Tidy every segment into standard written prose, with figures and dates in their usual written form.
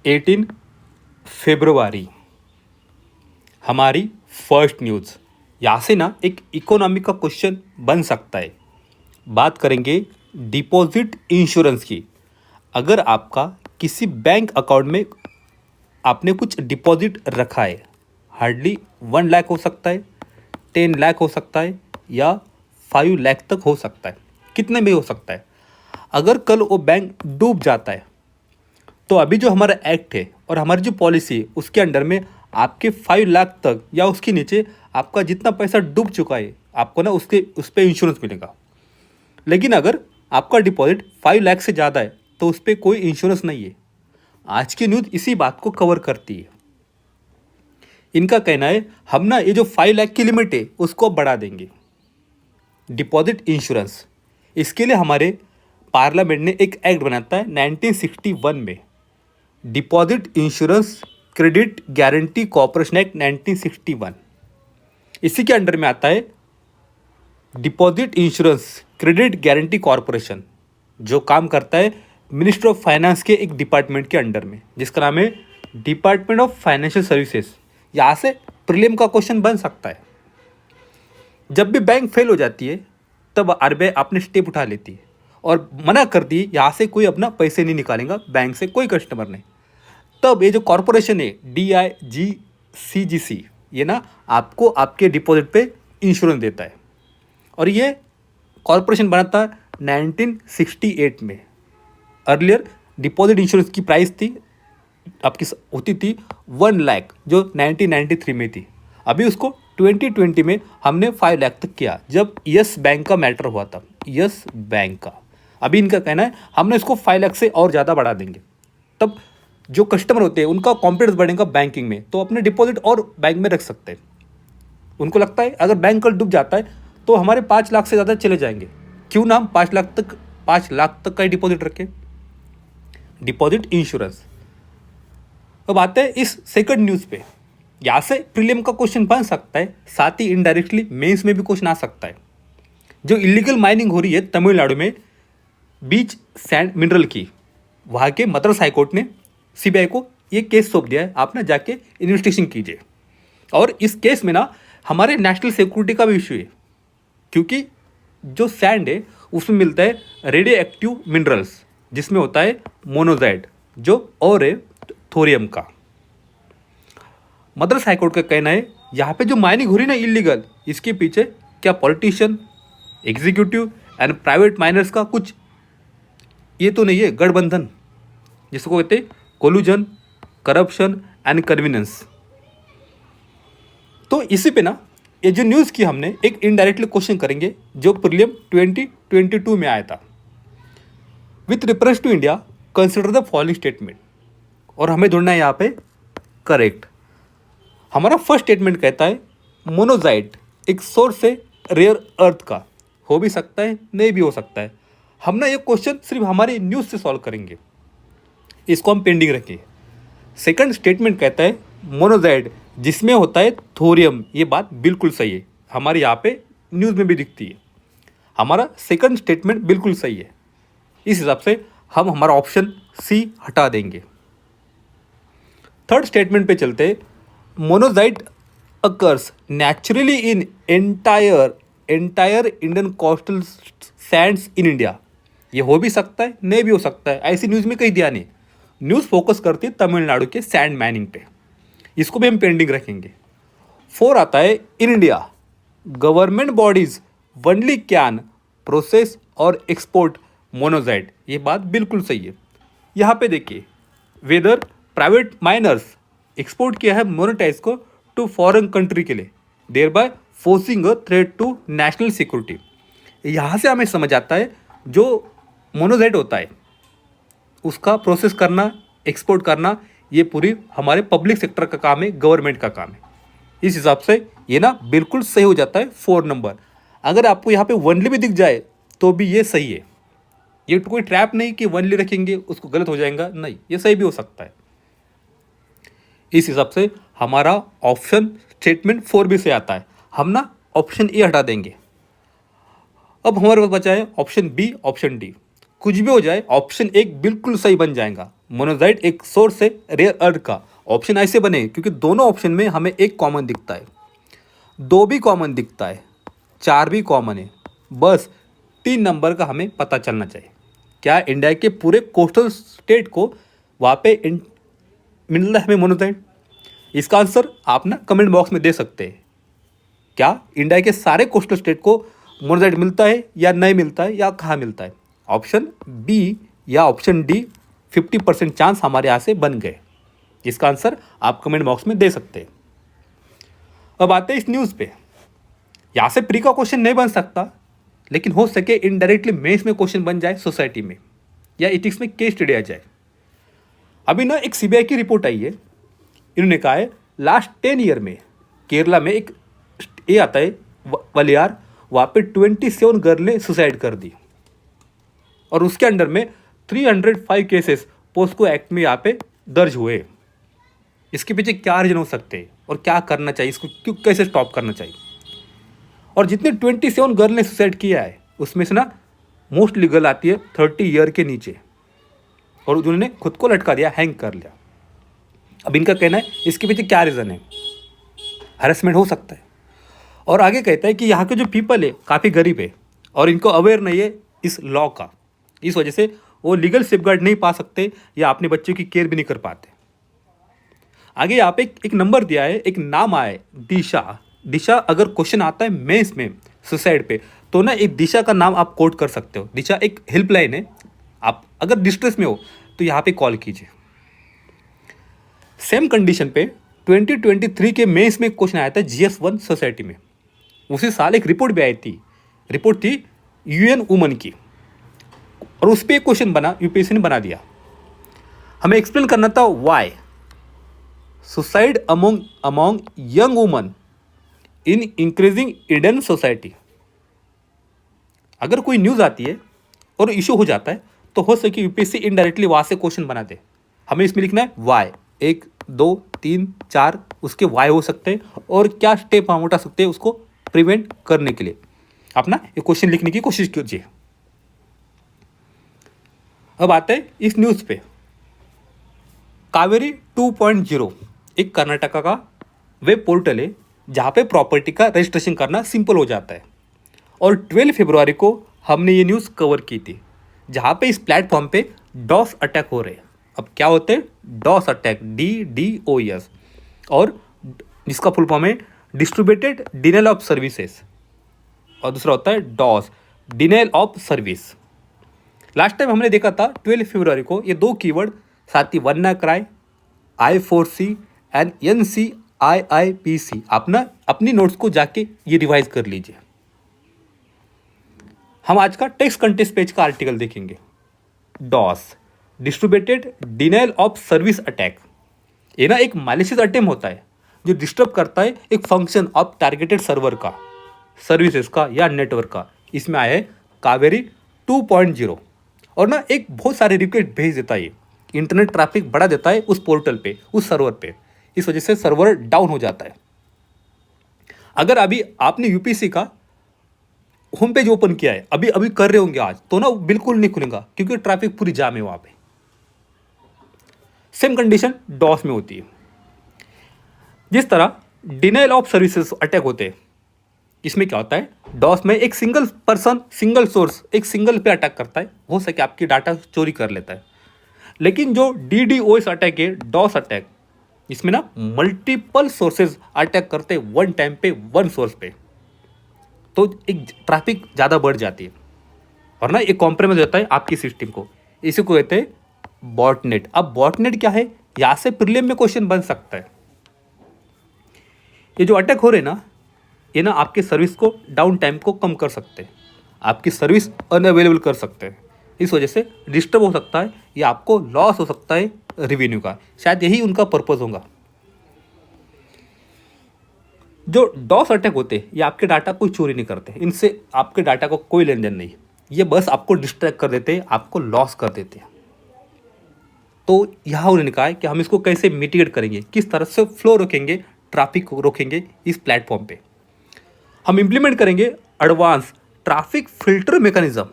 18 फरवरी हमारी first news. यहाँ से ना एक इकोनॉमी का क्वेश्चन बन सकता है। बात करेंगे डिपॉजिट इंश्योरेंस की। अगर आपका किसी बैंक अकाउंट में आपने कुछ डिपॉजिट रखा है, हार्डली 1 लाख हो सकता है, 10 लाख हो सकता है या 5 लाख तक हो सकता है, कितने भी हो सकता है। अगर कल वो बैंक डूब जाता है तो अभी जो हमारा एक्ट है और हमारी जो पॉलिसी है उसके अंडर में आपके 5 लाख तक या उसके नीचे आपका जितना पैसा डूब चुका है आपको ना उस पर इंश्योरेंस मिलेगा। लेकिन अगर आपका डिपॉजिट 5 लाख से ज़्यादा है तो उस पर कोई इंश्योरेंस नहीं है। आज की न्यूज़ इसी बात को कवर करती है। इनका कहना है हम ना ये जो 5 लाख की लिमिट है उसको बढ़ा देंगे डिपॉजिट इंश्योरेंस। इसके लिए हमारे पार्लियामेंट ने एक एक्ट बनाता है 1961 में, deposit insurance credit guarantee corporation act 1961। इसी के अंडर में आता है deposit insurance credit guarantee corporation, जो काम करता है मिनिस्ट्री ऑफ फाइनेंस के एक डिपार्टमेंट के अंडर में, जिसका नाम है डिपार्टमेंट ऑफ फाइनेंशियल सर्विसेज। यहाँ से प्रीलिम का क्वेश्चन बन सकता है। जब भी बैंक फेल हो जाती है तब आरबीआई अपने स्टेप उठा लेती है और मना कर दी यहाँ से कोई अपना पैसे नहीं निकालेगा बैंक से, कोई कस्टमर नहीं। तब ये जो कॉरपोरेशन है DIGCGC, ये ना आपको आपके डिपॉजिट पे इंश्योरेंस देता है। और ये कॉरपोरेशन बना था 1968 में। अर्लियर डिपॉजिट इंश्योरेंस की प्राइस थी आपकी होती थी 1 लाख, जो 1993 में थी। अभी उसको 2020 में हमने 5 लाख तक किया, जब यस बैंक का मैटर हुआ था, यस बैंक का। अभी इनका कहना है हमने इसको 5 लाख से और ज़्यादा बढ़ा देंगे। तब जो कस्टमर होते हैं उनका कॉन्फिडेंस बढ़ेगा बैंकिंग में, तो अपने डिपॉजिट और बैंक में रख सकते हैं। उनको लगता है अगर बैंक कल डूब जाता है तो हमारे 5 लाख से ज़्यादा चले जाएंगे, क्यों ना हम 5 लाख तक का ही डिपॉजिट रखें। Deposit insurance. अब आते हैं इस सेकंड न्यूज़ पे। यहाँ से प्रीलिम का क्वेश्चन बन सकता है, साथ ही इनडायरेक्टली मेंस में भी क्वेश्चन आ सकता है। जो इलीगल माइनिंग हो रही है तमिलनाडु में बीच सैंड मिनरल की, वहाँ के मद्रास हाईकोर्ट ने CBI को ये केस सौंप दिया है, आप ना जाके इन्वेस्टिगेशन कीजिए। और इस केस में ना हमारे नेशनल सिक्योरिटी का भी इशू है, क्योंकि जो सैंड है उसमें मिलता है रेडियो एक्टिव मिनरल्स, जिसमें होता है मोनोजाइट, जो और है थोरियम का। मद्रास हाईकोर्ट का कहना है यहाँ पे जो माइनिंग हो रही है ना इलीगल, इसके पीछे क्या politician, executive and private miners का कुछ ये तो नहीं है गठबंधन, जिसको कहते हैं कोलूजन, करप्शन एंड कन्वीनियंस। तो इसी पे ना ये जो न्यूज़ की हमने एक इनडायरेक्टली क्वेश्चन करेंगे जो प्रीलिम 2022 में आया था। With reference to India consider the following statement, और हमें ढूंढना है यहाँ पे करेक्ट। हमारा फर्स्ट स्टेटमेंट कहता है मोनोजाइट एक सोर्स है रेयर अर्थ का, हो भी सकता है नहीं भी हो सकता है। हम ना ये क्वेश्चन सिर्फ हमारी न्यूज़ से सॉल्व करेंगे, इसको हम पेंडिंग रखें। सेकंड स्टेटमेंट कहता है मोनोजाइट जिसमें होता है थोरियम, ये बात बिल्कुल सही है, हमारे यहाँ पे न्यूज़ में भी दिखती है। हमारा सेकंड स्टेटमेंट बिल्कुल सही है। इस हिसाब से हम हमारा ऑप्शन C हटा देंगे। थर्ड स्टेटमेंट पे चलते, monazite occurs naturally in entire Indian coastal Sands in India. ये हो भी सकता है नहीं भी हो सकता है, ऐसी न्यूज़ में कहीं दिया नहीं। न्यूज़ फोकस करती है तमिलनाडु के सैंड माइनिंग पे, इसको भी हम पेंडिंग रखेंगे। 4 आता है in India government bodies only can process और एक्सपोर्ट मोनोजाइट। ये बात बिल्कुल सही है। यहाँ पे देखिए वेदर प्राइवेट माइनर्स एक्सपोर्ट किया है मोनेटाइज को टू फॉरेन कंट्री के लिए, thereby forcing a threat to national security. यहाँ से हमें समझ आता है जो मोनोजाइट होता है उसका प्रोसेस करना, एक्सपोर्ट करना, ये पूरी हमारे पब्लिक सेक्टर का काम है, गवर्नमेंट का काम है। इस हिसाब से ये ना बिल्कुल सही हो जाता है 4 नंबर। अगर आपको यहाँ पे वनली भी दिख जाए तो भी ये सही है। ये तो कोई ट्रैप नहीं कि वनली रखेंगे उसको गलत हो जाएगा, नहीं, ये सही भी हो सकता है। इस हिसाब से हमारा ऑप्शन स्टेटमेंट 4 भी से आता है। हम ना ऑप्शन A हटा देंगे। अब हमारे पास बचा है ऑप्शन B, ऑप्शन D। कुछ भी हो जाए ऑप्शन एक बिल्कुल सही बन जाएगा। मोनोजाइट एक सोर्स है रेयर अर्थ का। ऑप्शन ऐसे बने क्योंकि दोनों ऑप्शन में हमें एक कॉमन दिखता है, दो भी कॉमन दिखता है, चार भी कॉमन है। बस 3 नंबर का हमें पता चलना चाहिए। क्या इंडिया के पूरे कोस्टल स्टेट को वहाँ पे मिल रहा है हमें मोनोजाइट? इसका आंसर आप ना कमेंट बॉक्स में दे सकते हैं। क्या इंडिया के सारे कोस्टल स्टेट को मोनोजाइट मिलता है या नहीं मिलता है, या कहाँ मिलता है? ऑप्शन बी या ऑप्शन डी 50% चांस हमारे यहाँ से बन गए। इसका आंसर आप कमेंट बॉक्स में दे सकते हैं। अब आते हैं इस न्यूज़ पे। यहाँ से प्री का क्वेश्चन नहीं बन सकता, लेकिन हो सके इनडायरेक्टली मेंस में क्वेश्चन बन जाए, सोसाइटी में या एथिक्स में केस स्टडी आ जाए। अभी ना एक सीबीआई की रिपोर्ट आई है। इन्होंने कहा है लास्ट 10 ईयर में केरला में एक ये आता है वलियार, वहाँ पे 27 गर्ल ने सुसाइड कर दी और उसके अंडर में 305 केसेस पोस्को एक्ट में यहाँ पे दर्ज हुए। इसके पीछे क्या रीजन हो सकते हैं और क्या करना चाहिए, इसको क्यों कैसे स्टॉप करना चाहिए? और जितने 27 गर्ल ने सुसाइड किया है उसमें से ना मोस्टली गर्ल आती है 30 ईयर के नीचे, और उन्होंने खुद को लटका दिया, हैंग कर लिया। अब इनका कहना है इसके पीछे क्या रीज़न है? हरेसमेंट हो सकता है। और आगे कहता है कि यहाँ के जो पीपल है काफ़ी गरीब है और इनको अवेयर नहीं है इस लॉ का, इस वजह से वो लीगल सेफगार्ड नहीं पा सकते या अपने बच्चों की केयर भी नहीं कर पाते। आगे यहाँ पे एक नंबर दिया है, एक नाम आया है दिशा। दिशा अगर क्वेश्चन आता है मेंस में सुसाइड पे तो ना एक दिशा का नाम आप कोट कर सकते हो। दिशा एक हेल्पलाइन है, आप अगर डिस्ट्रेस में हो तो यहाँ पे कॉल कीजिए। सेम कंडीशन पे 2023 के मेंस में क्वेश्चन आया था GS1 सोसाइटी में। उसी साल एक रिपोर्ट भी आई थी, रिपोर्ट थी UN वुमन की, और उस पर एक क्वेश्चन बना, यूपीएससी ने बना दिया। हमें एक्सप्लेन करना था why suicide among young woman in increasing Indian society. अगर कोई न्यूज़ आती है और इशू हो जाता है तो हो सके यूपीएससी इनडायरेक्टली वहाँ से क्वेश्चन बना दे। हमें इसमें लिखना है वाई, 1 2 3 4 उसके वाई हो सकते हैं और क्या स्टेप हम उठा सकते हैं उसको प्रिवेंट करने के लिए। अपना ये क्वेश्चन लिखने की कोशिश कीजिए। अब आते हैं इस न्यूज़ पे। कावेरी 2.0 एक कर्नाटका का वेब पोर्टल है जहाँ पे प्रॉपर्टी का रजिस्ट्रेशन करना सिंपल हो जाता है, और 12 फरवरी को हमने ये न्यूज़ कवर की थी जहाँ पे इस प्लेटफॉर्म पे डॉस अटैक हो रहे हैं। अब क्या होते हैं डॉस अटैक, DDoS, और जिसका फुल फॉर्म है डिस्ट्रीब्यूटेड डिनाइल ऑफ सर्विसेज, और दूसरा होता है DoS, denial of service. Last time हमने देखा था 12 फरवरी को ये दो कीवर्ड साथ ही WannaCry, I4C एंड NCIIPC। अपनी नोट्स को जाके ये रिवाइज कर लीजिए। हम आज का टेक्स्ट कंटेंट पेज का आर्टिकल देखेंगे। DoS, distributed denial of service attack, ये ना एक मैलिशियस अटेम्प्ट होता है जो डिस्टर्ब करता है एक फंक्शन ऑफ टारगेटेड सर्वर का, सर्विसेज का या नेटवर्क का। इसमें आया है कावेरी 2.0, और ना एक बहुत सारे रिक्वेस्ट भेज देता है, इंटरनेट ट्रैफिक बढ़ा देता है उस पोर्टल पे, उस सर्वर पे। इस वजह से सर्वर डाउन हो जाता है। अगर अभी आपने यूपीसी का होम पेज ओपन किया है, अभी अभी कर रहे होंगे आज, तो ना बिल्कुल नहीं खुलेगा क्योंकि ट्रैफिक पूरी जाम है वहां पे। सेम कंडीशन डॉस में होती है। जिस तरह डिनाइल ऑफ सर्विसेज अटैक होते हैं, इसमें क्या होता है डॉस में एक सिंगल पर्सन, सिंगल सोर्स, एक सिंगल पे अटैक करता है, हो सके आपकी डाटा चोरी कर लेता है। लेकिन जो DDoS अटैक है, डॉस अटैक, इसमें ना मल्टीपल सोर्सेज अटैक करते हैं वन टाइम पे, वन सोर्स पे, तो एक ट्रैफिक ज़्यादा बढ़ जाती है और ना एक कॉम्प्रोमाइज होता है आपकी सिस्टम को। इसी को कहते हैं बॉटनेट। अब बॉटनेट क्या है, यहाँ से प्रीलिम में क्वेश्चन बन सकता है। ये जो अटैक हो रहे हैं ना, ये ना आपके सर्विस को डाउन टाइम को कम कर सकते हैं, आपकी सर्विस अनअवेलेबल कर सकते हैं। इस वजह से डिस्टर्ब हो सकता है या आपको लॉस हो सकता है रेवेन्यू का, शायद यही उनका पर्पस होगा। जो डॉस अटैक होते हैं ये आपके डाटा कोई चोरी नहीं करते, इनसे आपके डाटा को कोई लेन देन नहीं, ये बस आपको डिस्ट्रैक्ट कर देते हैं, आपको लॉस कर देते हैं। तो यहाँ उन्होंने कहा है कि हम इसको कैसे मिटिगेट करेंगे, किस तरह से फ्लो रोकेंगे, ट्रैफिक रोकेंगे इस प्लेटफॉर्म पे। हम इम्प्लीमेंट करेंगे एडवांस ट्रैफिक फिल्टर मैकेनिज्म,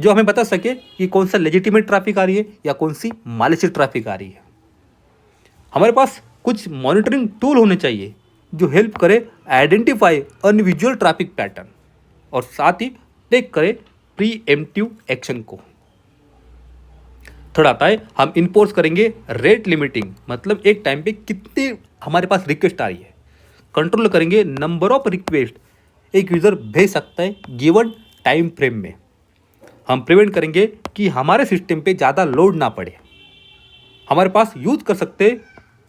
जो हमें बता सके कि कौन सा लेजिटिमेट ट्रैफिक आ रही है या कौन सी मालिशियस ट्रैफिक आ रही है। हमारे पास कुछ मॉनिटरिंग टूल होने चाहिए जो हेल्प करे आइडेंटिफाई अनविजुअल ट्रैफिक पैटर्न और साथ ही टेक करे प्रीएम्प्टिव एक्शन को। थर्ड आता है हम इन्फोर्स करेंगे रेट लिमिटिंग, मतलब एक टाइम पे कितने हमारे पास रिक्वेस्ट आ रही है। कंट्रोल करेंगे नंबर ऑफ रिक्वेस्ट एक यूज़र भेज सकता है गिवन टाइम फ्रेम में। हम प्रिवेंट करेंगे कि हमारे सिस्टम पे ज़्यादा लोड ना पड़े। हमारे पास यूज कर सकते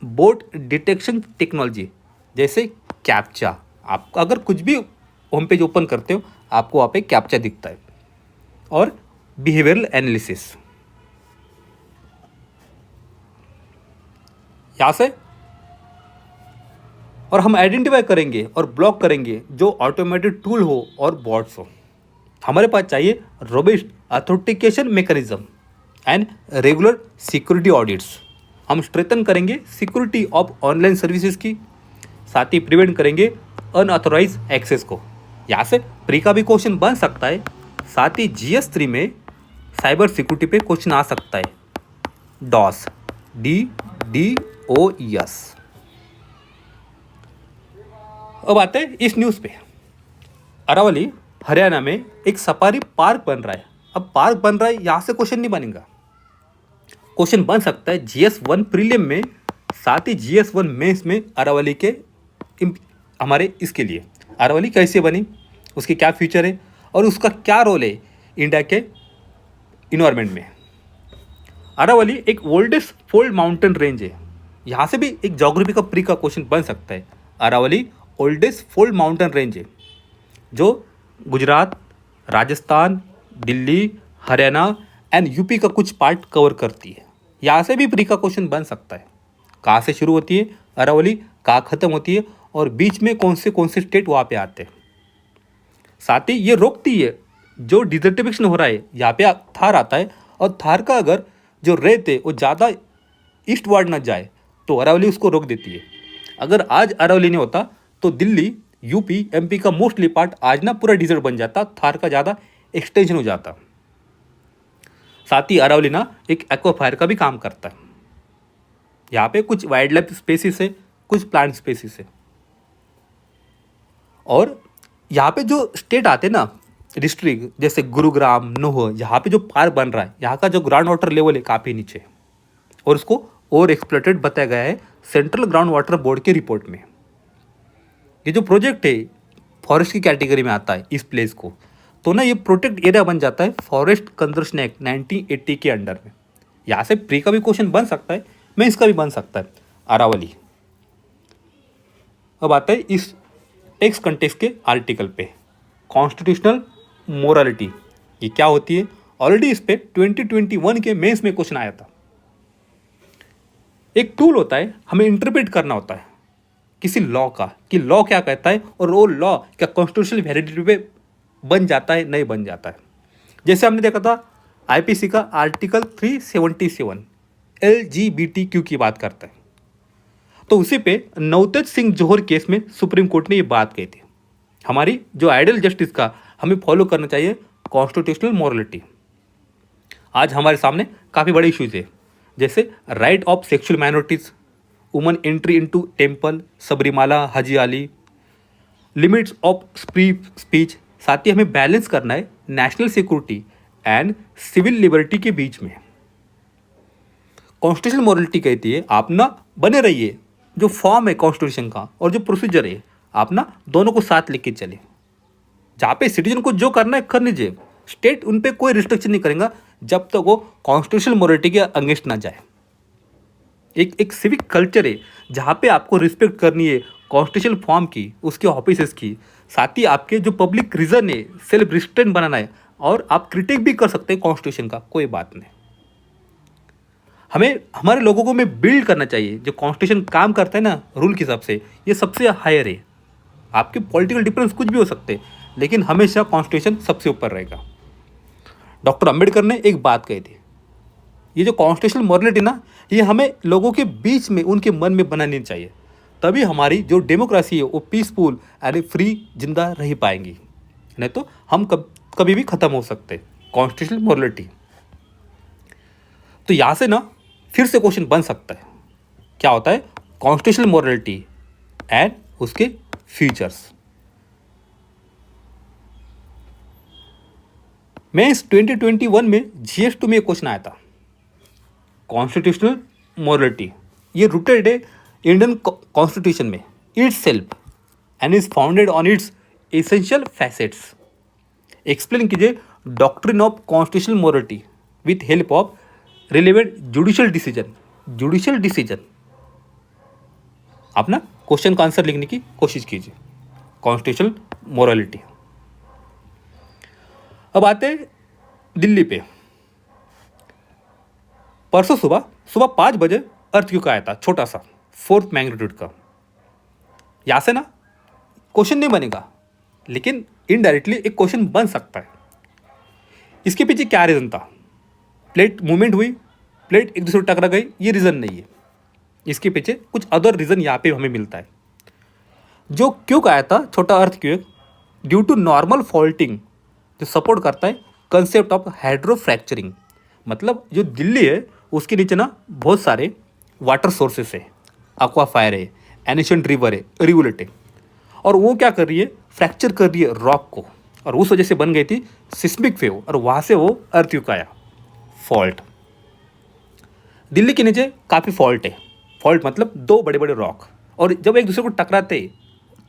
बोट डिटेक्शन टेक्नोलॉजी जैसे कैप्चा। आप अगर कुछ भी होम पेज ओपन करते हो आपको वहाँ पे कैप्चा दिखता है, और बिहेवियरल एनालिसिस यहाँ से, और हम आइडेंटिफाई करेंगे और ब्लॉक करेंगे जो ऑटोमेटेड टूल हो और बॉट्स हो। हमारे पास चाहिए robust authentication mechanism and regular security audits. हम स्ट्रेथन करेंगे सिक्योरिटी ऑफ ऑनलाइन सर्विसेज की, साथ ही प्रिवेंट करेंगे अनऑथोराइज एक्सेस को। यहाँ से प्री का भी क्वेश्चन बन सकता है, साथ ही GS3 में साइबर सिक्योरिटी पे क्वेश्चन आ सकता है, डॉस DDoS। अब आते हैं इस न्यूज़ पे। अरावली हरियाणा में एक सफारी पार्क बन रहा है। अब पार्क बन रहा है, यहाँ से क्वेश्चन नहीं बनेगा। क्वेश्चन बन सकता है GS1 प्रीलिम में, साथ ही GS1 मेंस में अरावली के हमारे इसके लिए अरावली कैसे बनी, उसके क्या फ्यूचर है और उसका क्या रोल है इंडिया के इन्वायरमेंट में। अरावली एक ओल्डेस्ट फोल्ड माउंटेन रेंज है। यहाँ से भी एक ज्योग्राफी का प्री का क्वेश्चन बन सकता है। Aravalli oldest fold mountain range है जो गुजरात, राजस्थान, दिल्ली, हरियाणा एंड यूपी का कुछ पार्ट कवर करती है। यहाँ से भी प्री का क्वेश्चन बन सकता है, कहाँ से शुरू होती है अरावली, कहाँ ख़त्म होती है और बीच में कौन से स्टेट वहाँ पे आते हैं। साथ ही ये रोकती है जो डिजर्टिफिकेशन हो रहा है, यहाँ पे थार आता है और थार का अगर जो रेत है वो ज़्यादा ईस्ट वार्ड ना जाए तो अरावली उसको रोक देती है। अगर आज अरावली नहीं होता तो दिल्ली, यूपी, MP का मोस्टली पार्ट आज ना पूरा डिजर्ट बन जाता, थार का ज़्यादा एक्सटेंशन हो जाता। साथ ही अरावली ना एक एक्वाफायर का भी काम करता है। यहाँ पे कुछ वाइल्ड लाइफ स्पेसिस है, कुछ प्लांट स्पेसिस है, और यहाँ पे जो स्टेट आते हैं ना डिस्ट्रिक्ट जैसे गुरुग्राम, नोह, यहाँ पे जो पार्क बन रहा है यहाँ का जो ग्राउंड वाटर लेवल है काफ़ी नीचे और उसको ओवर एक्सप्लॉइटेड बताया गया है सेंट्रल ग्राउंड वाटर बोर्ड के रिपोर्ट में। ये जो प्रोजेक्ट है फॉरेस्ट की कैटेगरी में आता है इस प्लेस को, तो ना ये प्रोटेक्ट एरिया बन जाता है फॉरेस्ट कंजर्वेशन एक्ट 1980 के अंडर में। यहाँ से प्री का भी क्वेश्चन बन सकता है, मैं इसका भी बन सकता है अरावली। अब आता है इस टेक्स्ट कंटेक्स्ट के आर्टिकल पे, कॉन्स्टिट्यूशनल मोरालिटी ये क्या होती है। ऑलरेडी इस पे 2021 के मेंस में क्वेश्चन आया था। एक टूल होता है, हमें इंटरप्रेट करना होता है किसी लॉ का कि लॉ क्या कहता है और वो लॉ क्या कॉन्स्टिट्यूशनल वैलिडिटी पे बन जाता है नहीं बन जाता है। जैसे हमने देखा था IPC का आर्टिकल 377 LGBTQ की बात करता है, तो उसी पे नवतेज सिंह जोहर केस में सुप्रीम कोर्ट ने ये बात कही थी। हमारी जो आइडियल जस्टिस का हमें फॉलो करना चाहिए कॉन्स्टिट्यूशनल मोरालिटी। आज हमारे सामने काफ़ी बड़े इश्यूज है जैसे right of sexual minorities, woman entry into temple, Sabarimala, हजी आली, लिमिट्स ऑफ स्पीच। साथ ही हमें बैलेंस करना है national security and civil liberty के बीच में। कॉन्स्टिट्यूशनल मोरालिटी कहती है आप ना बने रहिए, जो फॉर्म है कॉन्स्टिट्यूशन का और जो प्रोसीजर है आप ना दोनों को साथ लेके चले। जहाँ पे सिटीजन को जो करना है कर लीजिए, स्टेट उन पे कोई रिस्ट्रिक्शन नहीं करेगा जब तक वो कॉन्स्टिट्यूशनल मोरालिटी के अगेंस्ट ना जाए। एक सिविक कल्चर है जहाँ पे आपको रिस्पेक्ट करनी है कॉन्स्टिट्यूशनल फॉर्म की, उसके ऑफिसेस की, साथ ही आपके जो पब्लिक रीजन है सेल्फ रिस्ट्रेंट बनाना है, और आप क्रिटिक भी कर सकते हैं कॉन्स्टिट्यूशन का, कोई बात नहीं। हमें हमारे लोगों को में बिल्ड करना चाहिए जो कॉन्स्टिट्यूशन काम करता है ना रूल के हिसाब से, ये सबसे हायर है। आपके पॉलिटिकल डिफरेंस कुछ भी हो सकते हैं लेकिन हमेशा कॉन्स्टिट्यूशन सबसे ऊपर रहेगा। डॉक्टर अंबेडकर ने एक बात कही थी, ये जो कॉन्स्टिट्यूशनल मोरालिटी ना ये हमें लोगों के बीच में उनके मन में बनानी चाहिए, तभी हमारी जो डेमोक्रेसी है वो पीसफुल एंड फ्री जिंदा रह पाएंगी, नहीं तो हम कभी भी ख़त्म हो सकते हैं। Constitutional morality. तो यहाँ से ना फिर से क्वेश्चन बन सकता है, क्या होता है कॉन्स्टिट्यूशनल मोरलिटी एंड उसके फीचर्स। मैं इस 2021 में GS2 में एक क्वेश्चन आया था, कॉन्स्टिट्यूशनल मोरलिटी ये रूटेड है इंडियन कॉन्स्टिट्यूशन में itself and is founded on its essential facets. Explain कीजिए doctrine of constitutional morality with help of relevant judicial decision. आप ना क्वेश्चन का आंसर लिखने की कोशिश कीजिए, कॉन्स्टिट्यूशनल मोरलिटी। अब आते हैं दिल्ली पे। परसों सुबह 5 बजे अर्थक्वेक आया था, छोटा सा 4th मैग्नीट्यूड का। यहाँ से ना क्वेश्चन नहीं बनेगा, लेकिन इनडायरेक्टली एक क्वेश्चन बन सकता है। इसके पीछे क्या रीज़न था? प्लेट मूवमेंट हुई, प्लेट एक दूसरे को टकरा गई, ये रीज़न नहीं है। इसके पीछे कुछ अदर रीज़न यहाँ पे हमें मिलता है। जो क्यों आया था छोटा earthquake, due to normal faulting, जो सपोर्ट करता है कंसेप्ट ऑफ हाइड्रोफ्रैक्चरिंग। मतलब जो दिल्ली है उसके नीचे ना बहुत सारे वाटर सोर्सेस है, एक्वाफायर है, एनिशेंट रिवर है, रिवुलेट है, और वो क्या कर रही है, फ्रैक्चर कर रही है रॉक को, और उस वजह से बन गई थी सिस्मिक वेव, और वहाँ से वो अर्थक्वेक आया, फॉल्ट। दिल्ली के नीचे काफ़ी फॉल्ट है। फॉल्ट मतलब 2 बड़े बड़े रॉक, और जब एक दूसरे को टकराते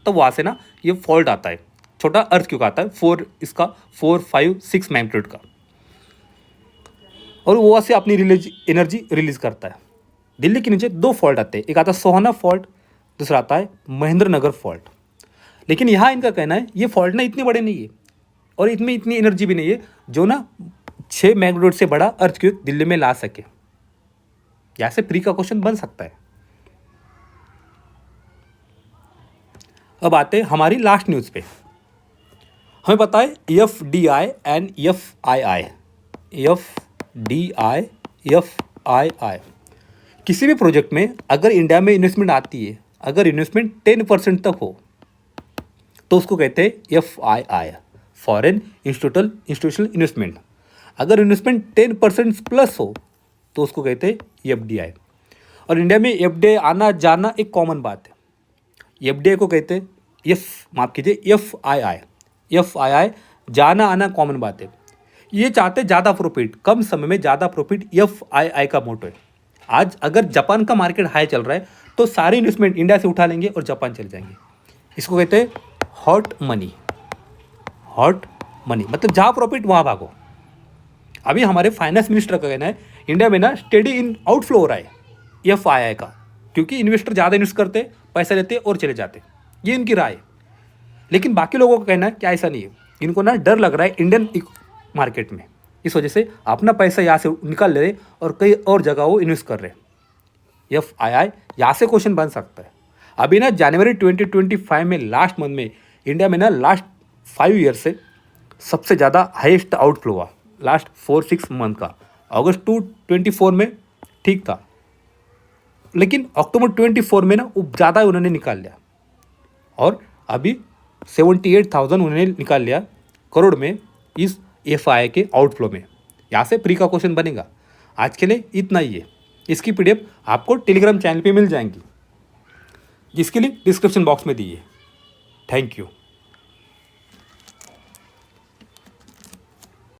तो वहाँ से ना ये फॉल्ट आता है, छोटा अर्थक्वेक आता है 4, 5, 6 मैग्नीट्यूड का, और वो से अपनी एनर्जी रिलीज करता है। दिल्ली के नीचे 2 फॉल्ट आते हैं, एक आता है सोहाना फॉल्ट, दूसरा आता है महेंद्र नगर फॉल्ट। लेकिन यहाँ इनका कहना है ये फॉल्ट ना इतने बड़े नहीं है, और इनमें इतनी एनर्जी भी नहीं है जो ना 6 मैग्नीट्यूड से बड़ा अर्थक्वेक दिल्ली में ला सके। यहाँ से प्री का क्वेश्चन बन सकता है। अब आते हैं हमारी लास्ट न्यूज़ पे। हमें पता है FDI एंड FII। FDI किसी भी प्रोजेक्ट में अगर इंडिया में इन्वेस्टमेंट आती है, अगर इन्वेस्टमेंट 10% तक हो तो उसको कहते हैं FII, फॉरेन इंस्टीट्यूशनल इन्वेस्टमेंट। अगर इन्वेस्टमेंट 10% प्लस हो तो उसको कहते हैं FDI। और इंडिया में FDI आना जाना एक कॉमन बात है। FDI को कहते हैं FII जाना आना कॉमन बात है। ये चाहते ज़्यादा प्रॉफिट, कम समय में ज़्यादा प्रॉफिट, FII का मोटो है। आज अगर जापान का मार्केट हाई चल रहा है तो सारे इन्वेस्टमेंट इंडिया से उठा लेंगे और जापान चले जाएंगे। इसको कहते हैं हॉट मनी मतलब जहाँ प्रॉफिट वहाँ भागो। अभी हमारे फाइनेंस मिनिस्टर का कहना है इंडिया में ना स्टेडी इन आउटफ्लो हो रहा है FII का, क्योंकि इन्वेस्टर ज़्यादा इन्वेस्ट करते, पैसा लेते और चले जाते, ये इनकी राय है। लेकिन बाकी लोगों का कहना है कि ऐसा नहीं है, इनको ना डर लग रहा है इंडियन मार्केट में, इस वजह से अपना पैसा यहाँ से निकाल ले रहे और कई और जगह वो इन्वेस्ट कर रहे। FII यहाँ से क्वेश्चन बन सकता है। अभी ना जनवरी 2025 में लास्ट मंथ में इंडिया में ना लास्ट 5 ईयर से सबसे ज़्यादा हाईएस्ट आउटफ्लो हुआ, लास्ट 4-6 मंथ का। अगस्त 2024 में ठीक था, लेकिन अक्टूबर 24 में ना वो ज़्यादा उन्होंने निकाल लिया, और अभी 78,000 उन्होंने निकाल लिया करोड़ में इस FII के आउटफ्लो में। यहाँ से प्री का क्वेश्चन बनेगा। आज के लिए इतना ही है। इसकी PDF आपको टेलीग्राम चैनल पे मिल जाएंगी, जिसके लिए डिस्क्रिप्शन बॉक्स में दी है। Thank you.